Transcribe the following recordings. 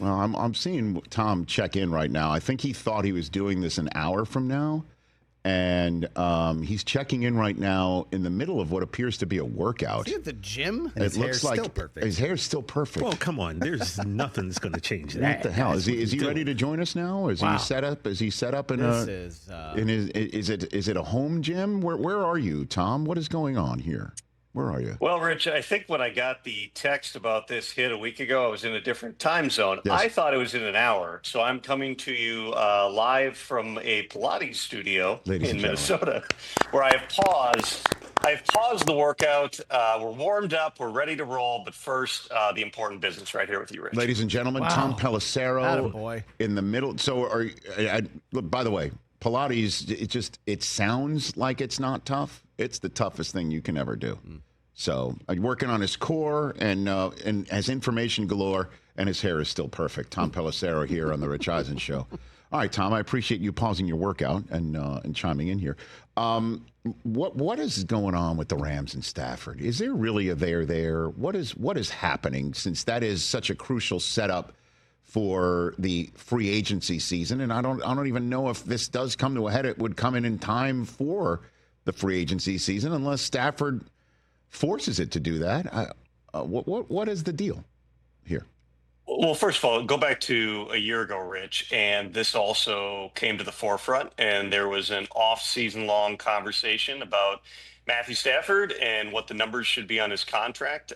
Well, I'm seeing Tom check in right now. I think he thought he was doing this an hour from now. And he's checking in right now in the middle of what appears to be a workout. Is he at the gym? It looks like still perfect. His hair's still perfect. Well, come on. There's nothing that's going to change that. What the hell? Is he ready to join us now? Is he set up? Is he set up in Is it a home gym? Where are you, Tom? What is going on here? Where are you? Well, Rich, I think when I got the text about this hit a week ago, I was in a different time zone. Yes. I thought it was in an hour. So I'm coming to you live from a Pilates studio in Minnesota, where I have paused the workout. We're warmed up. We're ready to roll. But first, the important business right here with you, Rich. Ladies and gentlemen, Tom Pelissero Attaboy. in the middle. So look, by the way, Pilates, it sounds like it's not tough. It's the toughest thing you can ever do. So I'm working on his core and has information galore, and his hair is still perfect. Tom Pelissero here on the Rich Eisen Show. All right, Tom, I appreciate you pausing your workout and chiming in here. What is going on with the Rams and Stafford? Is there really a there? What is happening, since that is such a crucial setup for the free agency season? And I don't even know if this does come to a head. It would come in time for the free agency season unless Stafford forces it to do that. What is the deal here? Well, first of all, go back to a year ago, Rich, and this also came to the forefront, and there was an off-season long conversation about Matthew Stafford and what the numbers should be on his contract.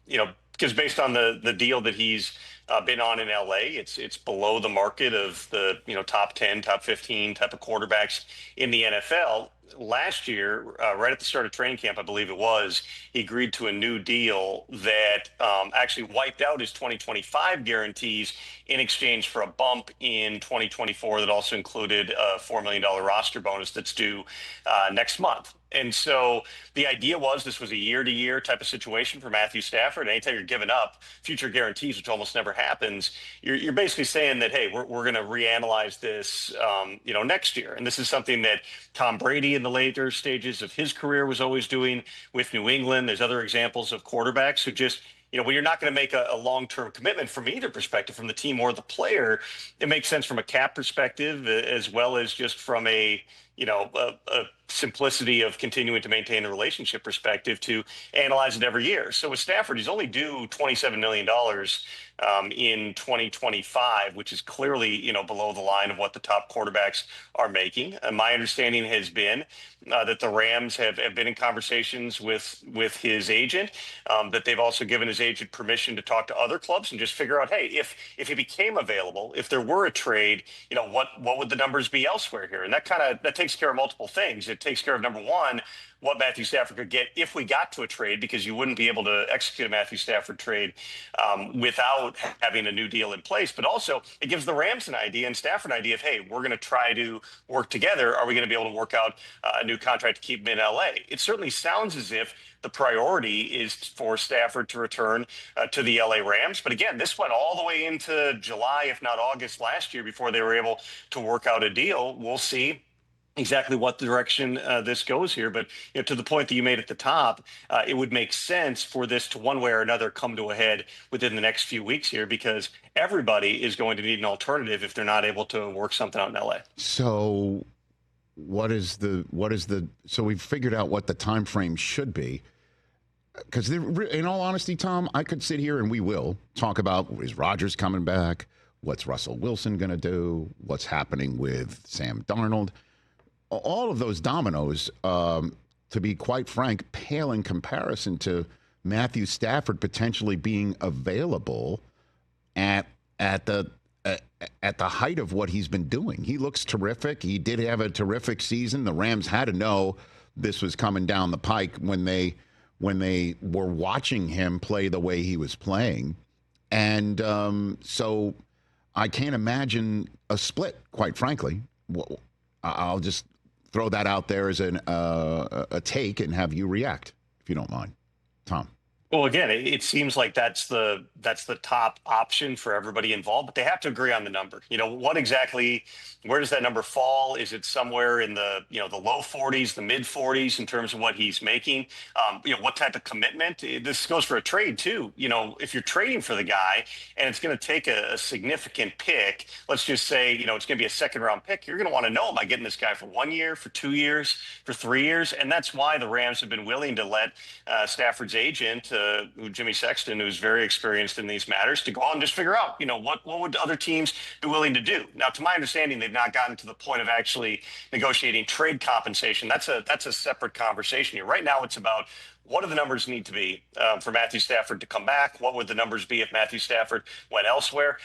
Because based on the deal that he's been on in LA, it's below the market of the top 10, top 15 type of quarterbacks in the NFL. Last year, right at the start of training camp, I believe it was, he agreed to a new deal that actually wiped out his 2025 guarantees in exchange for a bump in 2024 that also included a $4 million roster bonus that's due next month. And so the idea was this was a year-to-year type of situation for Matthew Stafford. Anytime you're giving up future guarantees, which almost never happens, you're basically saying that, hey, we're going to reanalyze this, next year. And this is something that Tom Brady in the later stages of his career was always doing with New England. There's other examples of quarterbacks who just, when you're not going to make a long-term commitment from either perspective, from the team or the player, it makes sense from a cap perspective as well as just from a simplicity of continuing to maintain a relationship perspective to analyze it every year. So with Stafford, he's only due $27 million in 2025, which is clearly, below the line of what the top quarterbacks are making. My understanding has been that the Rams have been in conversations with his agent, that they've also given his agent permission to talk to other clubs and just figure out, hey, if he became available, if there were a trade, what would the numbers be elsewhere here? And that takes care of multiple things. It takes care of, number one, what Matthew Stafford could get if we got to a trade, because you wouldn't be able to execute a Matthew Stafford trade without having a new deal in place. But also it gives the Rams an idea and Stafford an idea of, hey, we're going to try to work together. Are we going to be able to work out a new contract to keep him in LA? It certainly sounds as if the priority is for Stafford to return to the LA Rams. But again, this went all the way into July, if not August last year, before they were able to work out a deal. We'll see exactly what direction this goes here. But to the point that you made at the top, it would make sense for this to one way or another come to a head within the next few weeks here, because everybody is going to need an alternative if they're not able to work something out in LA. So so we've figured out what the time frame should be. Because in all honesty, Tom, I could sit here and we will talk about, is Rodgers coming back? What's Russell Wilson going to do? What's happening with Sam Darnold? All of those dominoes, to be quite frank, pale in comparison to Matthew Stafford potentially being available at the height of what he's been doing. He looks terrific. He did have a terrific season. The Rams had to know this was coming down the pike when they were watching him play the way he was playing. And so I can't imagine a split, quite frankly. I'll just throw that out there as a take and have you react, if you don't mind. Tom. Well, again, it seems like that's the top option for everybody involved, but they have to agree on the number. What exactly, where does that number fall? Is it somewhere in the low 40s, the mid 40s in terms of what he's making? What type of commitment? This goes for a trade too. If you're trading for the guy and it's going to take a significant pick, let's just say, it's going to be a second round pick. You're going to want to know, am I getting this guy for 1 year, for 2 years, for 3 years? And that's why the Rams have been willing to let Stafford's agent, Jimmy Sexton, who's very experienced in these matters, to go out and just figure out, what would other teams be willing to do. Now, to my understanding, they've not gotten to the point of actually negotiating trade compensation. That's a separate conversation here. Right now, it's about what do the numbers need to be for Matthew Stafford to come back? What would the numbers be if Matthew Stafford went elsewhere?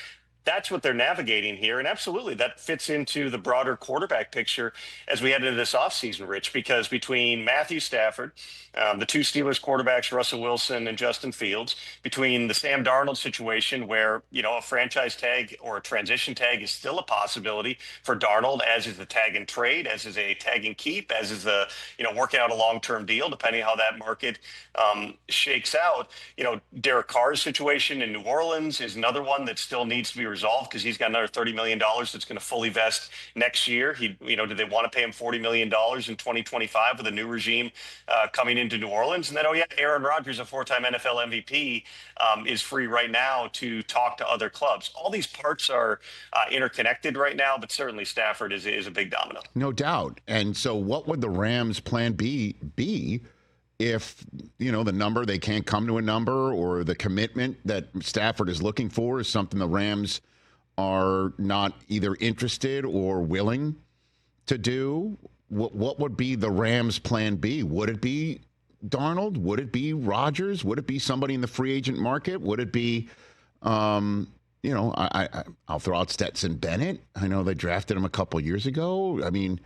That's what they're navigating here. And absolutely, that fits into the broader quarterback picture as we head into this offseason, Rich, because between Matthew Stafford, the two Steelers quarterbacks, Russell Wilson and Justin Fields, between the Sam Darnold situation where, a franchise tag or a transition tag is still a possibility for Darnold, as is the tag and trade, as is a tag and keep, as is the, working out a long-term deal, depending how that market shakes out. Derek Carr's situation in New Orleans is another one that still needs to be resolved because he's got another $30 million that's going to fully vest next year. Do they want to pay him $40 million in 2025 with a new regime coming into New Orleans? And then, Aaron Rodgers, a four-time NFL MVP, is free right now to talk to other clubs. All these parts are interconnected right now, but certainly Stafford is a big domino. No doubt. And so what would the Rams' plan B be if, the number, they can't come to a number, or the commitment that Stafford is looking for is something the Rams are not either interested or willing to do? What would be the Rams' plan B? Would it be Darnold? Would it be Rodgers? Would it be somebody in the free agent market? Would it be, I'll throw out Stetson Bennett. I know they drafted him a couple years ago. I mean,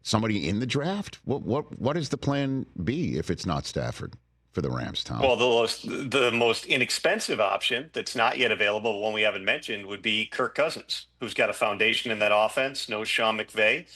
somebody in the draft? What is the plan B if it's not Stafford for the Rams, Tom? Well, the most inexpensive option that's not yet available, one we haven't mentioned, would be Kirk Cousins, who's got a foundation in that offense, knows Sean McVay.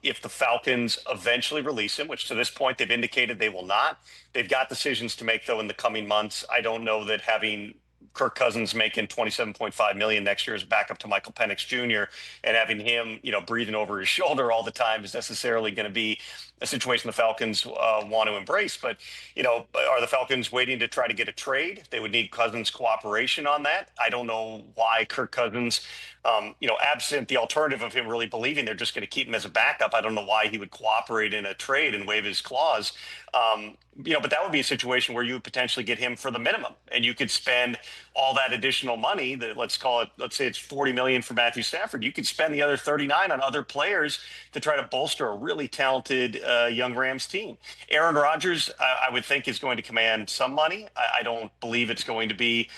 If the Falcons eventually release him, which to this point they've indicated they will not, they've got decisions to make, though, in the coming months. I don't know that having Kirk Cousins making $27.5 million next year as backup to Michael Penix Jr. and having him, breathing over his shoulder all the time is necessarily going to be a situation the Falcons want to embrace. But, are the Falcons waiting to try to get a trade? They would need Cousins' cooperation on that. I don't know why Kirk Cousins, absent the alternative of him really believing they're just going to keep him as a backup, I don't know why he would cooperate in a trade and waive his clause. But that would be a situation where you would potentially get him for the minimum, and you could spend all that additional money that let's say it's $40 million for Matthew Stafford. You could spend the other 39 on other players to try to bolster a really talented young Rams team. Aaron Rodgers, I would think, is going to command some money. I don't believe it's going to be,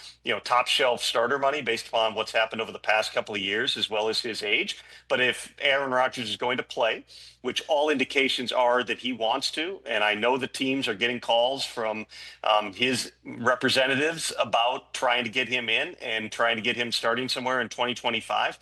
top shelf starter money based upon what's happened over the past couple of years, as well as his age. But if Aaron Rodgers is going to play, which all indications are that he wants to, and I know the teams are getting calls from his representatives about trying to get him in and trying to get him starting somewhere in 2025.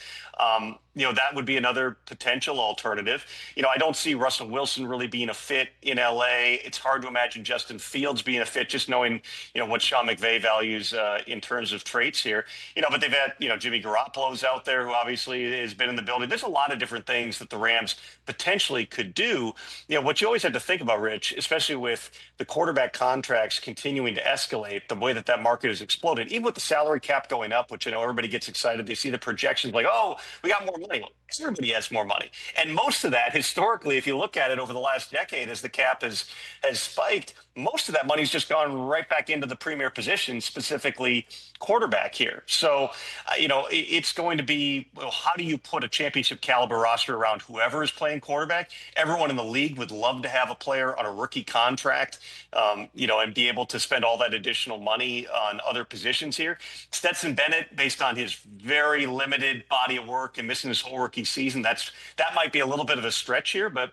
That would be another potential alternative. I don't see Russell Wilson really being a fit in LA. It's hard to imagine Justin Fields being a fit, just knowing, what Sean McVay values in terms of traits here. But they've had, Jimmy Garoppolo's out there, who obviously has been in the building. There's a lot of different things that the Rams potentially could do. What you always have to think about, Rich, especially with the quarterback contracts continuing to escalate, the way that market has exploded, even with the salary cap going up, which I know everybody gets excited. They see the projections like, oh, we got more money. Everybody has more money. And most of that, historically, if you look at it over the last decade, as the cap has spiked, most of that money's just gone right back into the premier position, specifically quarterback here. So, it's going to be, how do you put a championship caliber roster around whoever is playing quarterback? Everyone in the league would love to have a player on a rookie contract, and be able to spend all that additional money on other positions here. Stetson Bennett, based on his very limited body of work and missing his whole rookie season, that might be a little bit of a stretch here, but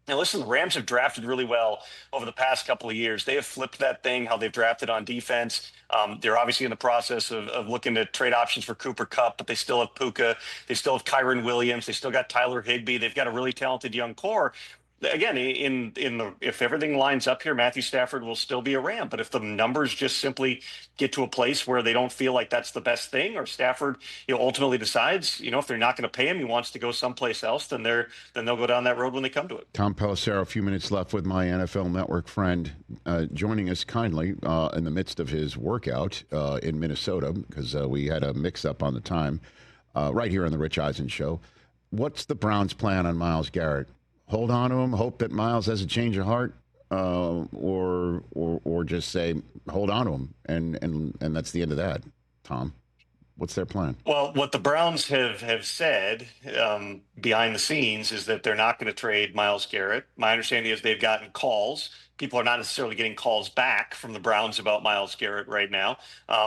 listen, the Rams have drafted really well over the past couple of years. They have flipped that thing, how they've drafted on defense. They're obviously in the process of looking to trade options for Cooper Kupp, but they still have Puka. They still have Kyron Williams. They still got Tyler Higbee. They've got a really talented young core. again, if everything lines up here, Matthew Stafford will still be a Ram. But if the numbers just simply get to a place where they don't feel like that's the best thing, or Stafford, ultimately decides, if they're not going to pay him, he wants to go someplace else, then they'll go down that road when they come to it. Tom Pelissero, a few minutes left with my NFL Network friend, joining us kindly in the midst of his workout in Minnesota, because we had a mix-up on the time right here on the Rich Eisen Show. What's the Browns' plan on Myles Garrett? Hold on to him, hope that Myles has a change of heart, or just say hold on to him, and that's the end of that. Tom, what's their plan? Well, what the Browns have said behind the scenes is that they're not going to trade Myles Garrett. My understanding is they've gotten calls. People are not necessarily getting calls back from the Browns about Myles Garrett right now.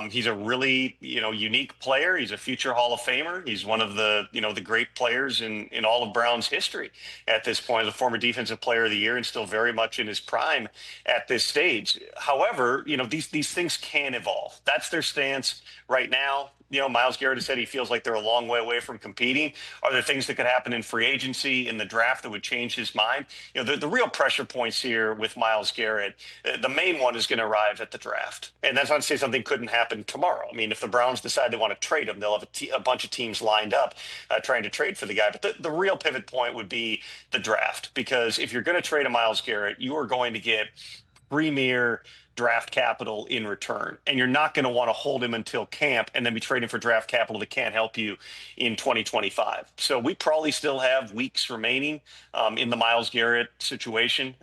He's a really, unique player. He's a future Hall of Famer. He's one of the, the great players in all of Browns history at this point. As a former Defensive Player of the Year and still very much in his prime at this stage. However, these things can evolve. That's their stance right now. Myles Garrett has said he feels like they're a long way away from competing. Are there things that could happen in free agency, in the draft, that would change his mind? The real pressure points here with Myles Garrett, the main one is going to arrive at the draft. And that's not to say something couldn't happen tomorrow. I mean, if the Browns decide they want to trade him, they'll have a bunch of teams lined up trying to trade for the guy. But the real pivot point would be the draft, because if you're going to trade a Myles Garrett, you are going to get premier draft capital in return, and you're not going to want to hold him until camp and then be trading for draft capital that can't help you in 2025. So we probably still have weeks remaining in the Myles Garrett situation.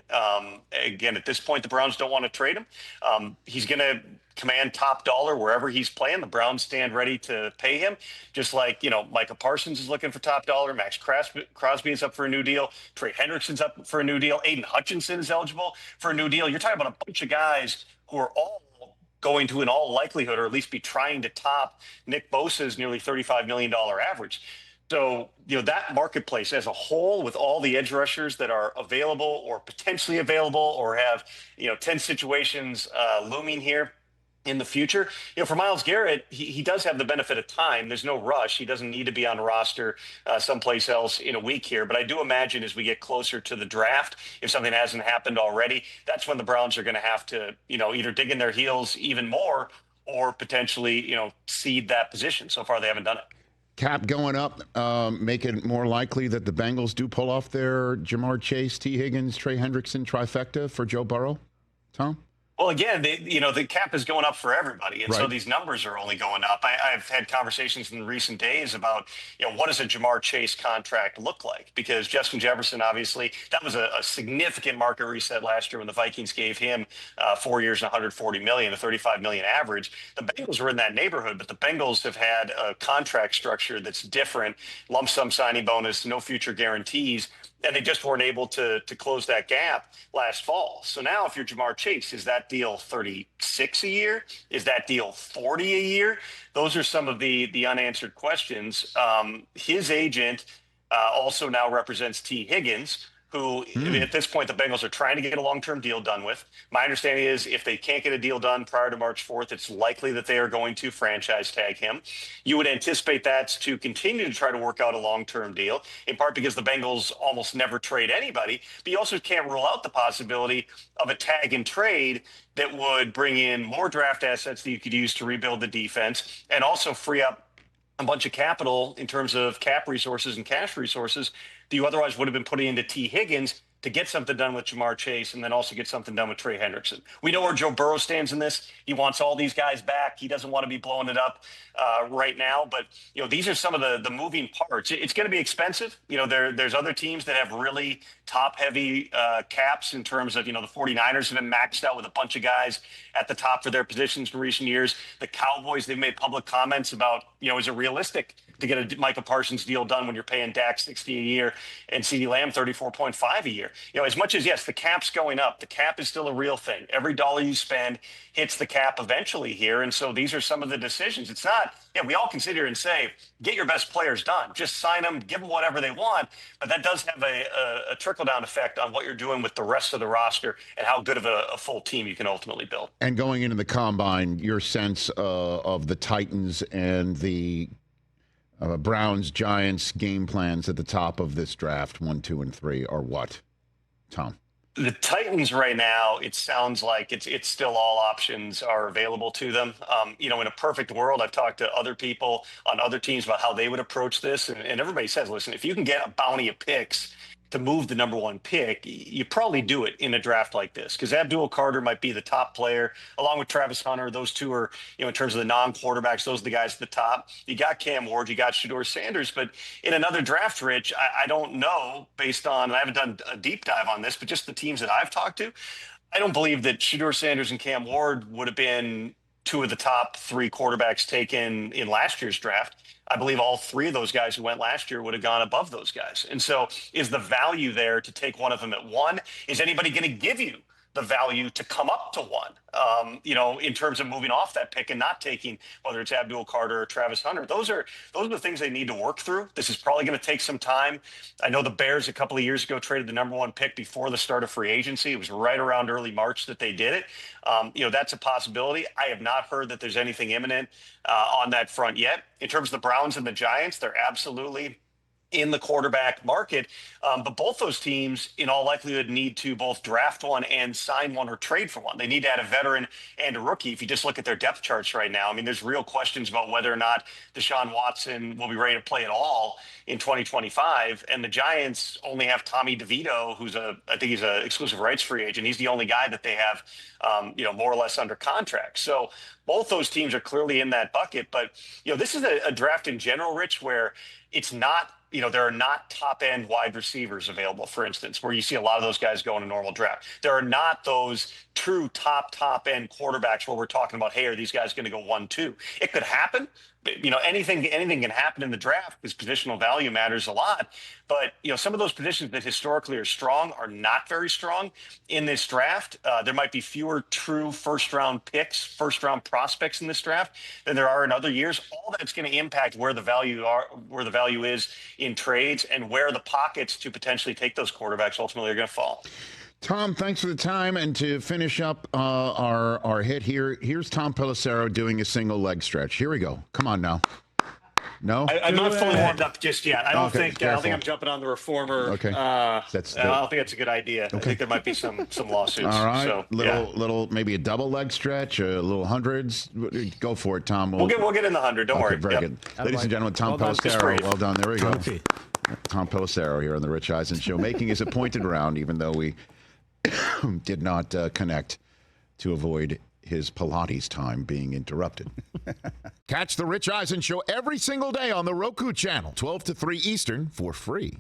Again, at this point, the Browns don't want to trade him. He's going to command top dollar wherever he's playing. The Browns stand ready to pay him, just like, Micah Parsons is looking for top dollar. Max Crosby is up for a new deal. Trey Hendrickson's up for a new deal. Aiden Hutchinson is eligible for a new deal. You're talking about a bunch of guys who are all going to, in all likelihood, or at least be trying to top Nick Bosa's nearly $35 million average. So, that marketplace as a whole, with all the edge rushers that are available or potentially available, or have, 10 situations looming here in the future, for Myles Garrett, he does have the benefit of time. There's no rush. He doesn't need to be on the roster someplace else in a week here. But I do imagine as we get closer to the draft, if something hasn't happened already, that's when the Browns are going to have to, either dig in their heels even more, or potentially, cede that position. So far, they haven't done it. Cap going up, make it more likely that the Bengals do pull off their Jamar Chase, T. Higgins, Trey Hendrickson trifecta for Joe Burrow. Tom? Well, again, the cap is going up for everybody, and so these numbers are only going up. I've had conversations in recent days about, what does a Jamar Chase contract look like? Because Justin Jefferson, obviously, that was a significant market reset last year when the Vikings gave him 4 years and $140 million, a $35 million average. The Bengals were in that neighborhood, but the Bengals have had a contract structure that's different, lump sum signing bonus, no future guarantees. And they just weren't able to close that gap last fall. So now if you're Jamar Chase, is that deal 36 a year? Is that deal 40 a year? Those are some of the unanswered questions. His agent also now represents T. Higgins, who at this point the Bengals are trying to get a long-term deal done with. My understanding is if they can't get a deal done prior to March 4th, it's likely that they are going to franchise tag him. You would anticipate that to continue to try to work out a long-term deal, in part because the Bengals almost never trade anybody, but you also can't rule out the possibility of a tag and trade that would bring in more draft assets that you could use to rebuild the defense and also free up a bunch of capital in terms of cap resources and cash resources that you otherwise would have been putting into T. Higgins to get something done with Jamar Chase and then also get something done with Trey Hendrickson. We know where Joe Burrow stands in this. He wants all these guys back. He doesn't want to be blowing it up right now. But, these are some of the moving parts. It's going to be expensive. There's other teams that have really top-heavy caps in terms of, the 49ers have been maxed out with a bunch of guys at the top for their positions in recent years. The Cowboys, they've made public comments about, is it realistic to get a Micah Parsons deal done when you're paying Dak $60 a year and CeeDee Lamb $34.5 a year? As much as, yes, the cap's going up, the cap is still a real thing. Every dollar you spend hits the cap eventually here. And so these are some of the decisions. It's not, we all consider and say, get your best players done. Just sign them, give them whatever they want. But that does have a trickle-down effect on what you're doing with the rest of the roster and how good of a full team you can ultimately build. And going into the combine, your sense of the Titans and the Browns, Giants game plans at the top of this draft, 1, 2, and 3, are what? Tom? The Titans right now, it sounds like it's still all options are available to them. In a perfect world, I've talked to other people on other teams about how they would approach this. And everybody says, listen, if you can get a bounty of picks to move the number one pick, you probably do it in a draft like this, because Abdul Carter might be the top player along with Travis Hunter. Those two are, in terms of the non-quarterbacks, those are the guys at the top. You got Cam Ward, you got Shedeur Sanders, but in another draft, Rich, I don't know, based on, and I haven't done a deep dive on this, but just the teams that I've talked to, I don't believe that Shedeur Sanders and Cam Ward would have been two of the top three quarterbacks taken in last year's draft. I believe all three of those guys who went last year would have gone above those guys. And so is the value there to take one of them at one? Is anybody going to give you the value to come up to one, in terms of moving off that pick and not taking, whether it's Abdul Carter or Travis Hunter? Those are the things they need to work through. This is probably going to take some time. I know the Bears a couple of years ago traded the number one pick before the start of free agency. It was right around early March that they did it. That's a possibility. I have not heard that there's anything imminent on that front yet. In terms of the Browns and the Giants, they're absolutely in the quarterback market. But both those teams, in all likelihood, need to both draft one and sign one or trade for one. They need to add a veteran and a rookie. If you just look at their depth charts right now, I mean, there's real questions about whether or not Deshaun Watson will be ready to play at all in 2025. And the Giants only have Tommy DeVito, I think he's an exclusive rights free agent. He's the only guy that they have, more or less under contract. So both those teams are clearly in that bucket. But, this is a draft in general, Rich, where it's not, there are not top-end wide receivers available, for instance, where you see a lot of those guys go in a normal draft. There are not those true top-end quarterbacks where we're talking about, hey, are these guys going to go 1-2? It could happen. Anything can happen in the draft because positional value matters a lot. But, some of those positions that historically are strong are not very strong in this draft. There might be fewer true first-round picks, first-round prospects in this draft than there are in other years. All that's going to impact where the value is in trades and where the pockets to potentially take those quarterbacks ultimately are going to fall. Tom, thanks for the time. And to finish up our hit here, here's Tom Pelissero doing a single leg stretch. Here we go. Come on now. No? I'm not fully warmed up just yet. I don't think I'm jumping on the reformer. Okay. I don't think that's a good idea. Okay. I think there might be some lawsuits. All right. So, little, maybe a double leg stretch, a little hundreds. Go for it, Tom. We'll get in the 100. Don't worry. Very good. Ladies and gentlemen, Tom Pelissero. Well done. There we go. Tom Pelissero here on the Rich Eisen Show, making his appointed round, even though we did not connect to avoid his Pilates time being interrupted. Catch the Rich Eisen Show every single day on the Roku channel, 12 to 3 Eastern, for free.